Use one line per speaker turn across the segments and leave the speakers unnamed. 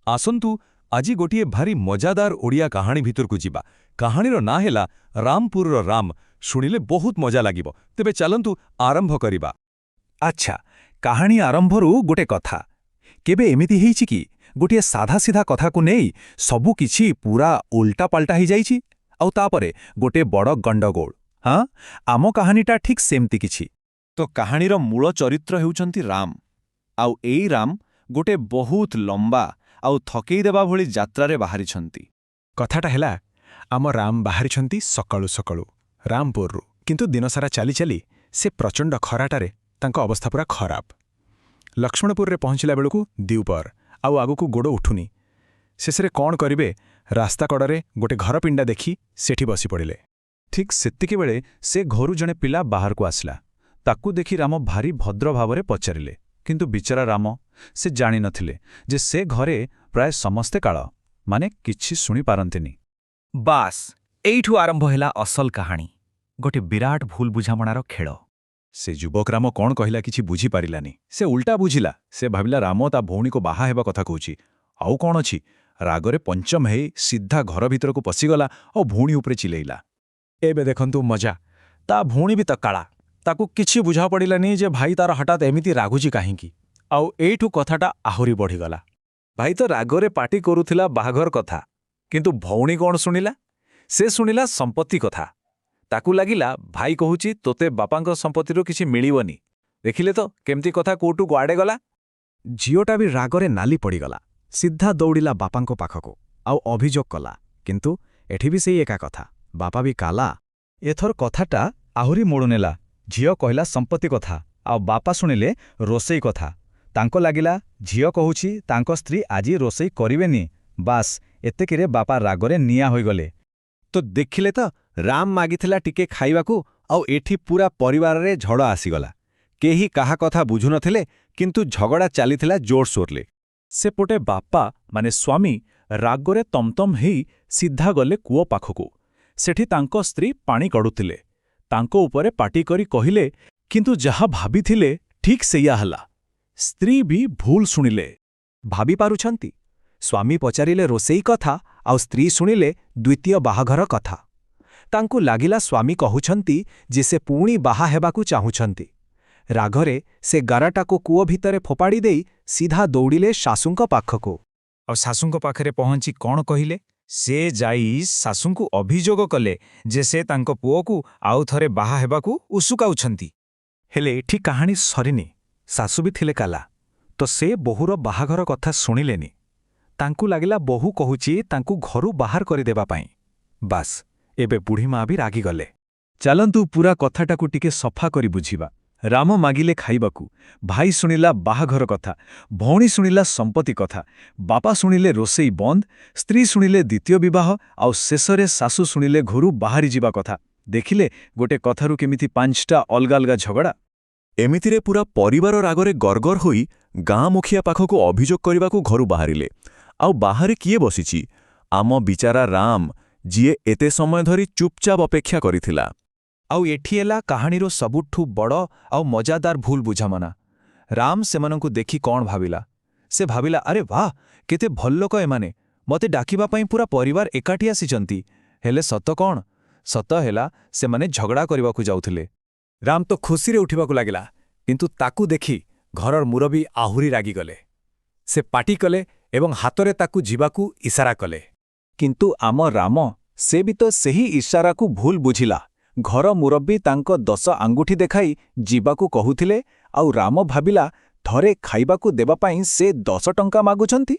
आसंतु आजी गोटिए भारी मजादार ओडिया कहानी भितरकु जिबा। कहानीर ना हेला रामपुरर राम। शुणिले बहुत मजा लागिबो। तेबे चलंतु आरंभ करिबा।
अच्छा, काहानी आरंभरू गोटे कथा। केबे एमिति हेइछि कि गोटे साधा सीधा कथाकु नेई सबु किछि पूरा उल्टा पाल्टा ही जाइछि आउ तापरे गोटे बड़ गंडगोल। हाँ, आम कहानीटा ठीक सेमती किछि। तो कहानीर मूल चरित्र हेउचंती राम। आउ एई राम गोटे बहुत लंबा आउ थकेई देबा भली यात्रारे बाहरिछंती। कथाटा हेला आम राम बाहरिछंती सकाळु सकाळु रामपुररू, किंतु दिनसारा चाली चाली से प्रचंड खराटारे तांको अवस्था पूरा खराब। लक्ष्मणपुर पहुंचला बेलू द्विपर आउ आगुकू गोड़ उठुनी। शेषरे कौन करिबे, रास्ता कड़े गोटे घर पिंडा देखी सेठी बसी पड़िले। ठीक सेतिकी बेले से घरू जने पिला बाहर को आसला। ताकू देखी राम भारी भद्र भावरे पचारिले, किंतु बिचारा राम से जानी नथिले जे से घरे प्राय समस्ते काल माने किछि सुनी पारंतिनी।
बास एइठू आरंभ हेला असल कहानी, गोटे विराट भूल बुझामणार खेल।
से युवक राम कौन कहला किछि बुझी पारिलानी। से उल्टा बुझिला। से भाविला राम ता भौणी को बाहा हेबा कथा कहूछि। आउ कौन अछि, रागरे पंचम हेई सीधा घर भीतर को पसिगला और भौणी उपरे चिलेइला। एबे देखंतु मजा, ता भौणी भी तकाळा। ताकू किछि बुझा पड़िलानी जे भाई तार हठात एमिति रागुची काहींकी। आउ एइठू कथाटा आहुरी बढ़िगला। भाई तो रागरे पार्टी करुथिला बाहाघर कथा, किंतु भौणी कौन शुणिला? से शुणिला संपत्ति कथा। ताकू लागिला भाई कहूची तोते बापांको संपत्तिरो किछि मिलिबनी। देखिले तो केमती कथा कोटू गुआडे गला। झियोटा भी रागरे नाली पड़ीगला। सीधा दौड़िला बापांको पाखको आउ अभियोग कला, किंतु एठी भी सेई एका कथा। बापा भी काला। एथर कथाटा आहुरी मोड़नेला। झियो कहला संपत्ति कथा आउ बापा शुणिले रोसई कथा। तांको लागिला झियो कहूची तांको स्त्री आजी रोसई करिवेनी। बास एतेकिरे बापा रागरे निया होइगले। तो देखिले तो राम मागिथिला टिके खाइबाकू आउ एठी पूरा परिवार रे झड़ आसीगला। केही काहा कथा बुझु नथिले, किंतु झगड़ा चलीथिला जोरसोरले। सेपोटे बापा माने स्वामी रागरे तमतम हेई सीधा गले कूओ पाखकू। सेठी तांको स्त्री पानी कड़ुथिले। तांको उपरे पाटी करी कहिले, किंतु जहा भाबिथिले ठीक सेया हला। स्त्री भी भूल शुणिले। भाबी पारुछंती, स्वामी पचारिले रोसेई कथा आउ स्त्री शुणिले द्वितीय बाहाघर कथा। तांकु लागिला स्वामी कहुछंती जे से पुणी बाहा हेबाकू चाहुछंती। राघरे से गाराटाको कूओ भितरे फोपाड़ी देई सीधा दौड़िले शाशुंको पाखको। और शाशुंको पाखरे पहुंची कौन कहिले? से जाई शाशुंकु अभियोग कले जे से तांको पुओकू आउ थरे बाहा हेबाकू उसुकाउछंती। हेले एठी कहानी सरिनी। शाशु भी थिले काला। तो से बहुर बाहाघर कथा शुणिलेनी। तांकु लागिला बहु कहूची तांकु घरू बाहर करिदेबा पाई। बास एबे बुढ़ी माँ भी रागी गले। चलंतु पूरा कथाटाकू टिके सफा करी बुझिबा। राम मागिले खाइबाकू, भाई शुणिला बाहाघर कथा, भौणी शुणिला संपत्ति कथा, बापा शुणिले रोसेई बंद, स्त्री शुणिले द्वितीय विवाह आउ शेषरे शाशु शुणिले घरू बाहरी जिबा कथा। देखिले गोटे कथारू केमिति पांचटा अलगा अलगा झगड़ा। एमितिरे पूरा परिवार रागरे गरगर होई गाँ मुखिया पाखको अभियोग करिबाकू घरू बाहरिले। आउ बाहरे किए बसिछि? आम बिचारा राम, जिए एते समय धरी चुपचाप अपेक्षा करिथिला। आउ एठी एला कहानीरो सबुठू बड़ आउ मजादार भूल बुझामना। राम सेमानंकु देखि कौन भाविला? से भाविला, अरे वाह केते भल लोक एमाने, मते डाकिबा पई पूरा परिवार एकाठी आसिचंती। हेले सत कौन? सत हेला सेमाने झगड़ा करिबाकू जाउथिले। राम तो खुशी उठिबाकू लागिला, किंतु ताकू देखि घरर मुरबी आहुरी रागी गले। से पाटी कले एवं हातरे ताकू जीवाकू इशारा कले। किंतु आम राम से भी तो सही इशाराकू भूल बुझिला। घर मुरब्बी तांको 10 आंगुठी देखाई जीवाकू कहुथिले, आउ राम भाबिला थरे खाइबाकू देबा पाई से 10 टंका मागुछंती।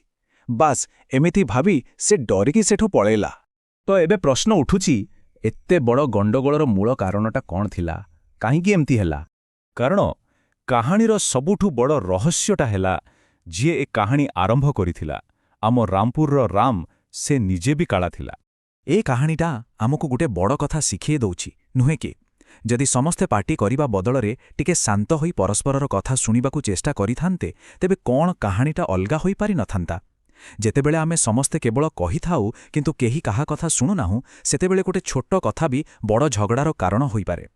बास एमिति भाबी से डरिकी सेठू पळेला। तो एबे प्रश्न उठुची, एत्ते बड़ गंडगोळर मूल कारणटा कौन थिला? काहींकी एमती हेला? कारण कहानीर सबुठू बड़ रहस्यटा हेला जी ए कहानी आरंभ करिथिला आम रामपुरर राम से निजे भी काला थिला। ए कहानीटा आमको गोटे बड़ कथा शिखे दउछि नुहे कि? जदि समस्ते पार्टी करिबा बदलरे टिके शांत होई परस्परर कथा शुणिबाकू चेष्टा करिथान्ते, तेबे कौन कहानीटा अलगा होई पारि नथान्ता? जेतेबेले आमे समस्ते केवल कही थाउ किंतु केही काहा कथा शुणुनाहु, सेतेबेले गोटे छोट कथा भी बड़ झगड़ार कारण होई पारे।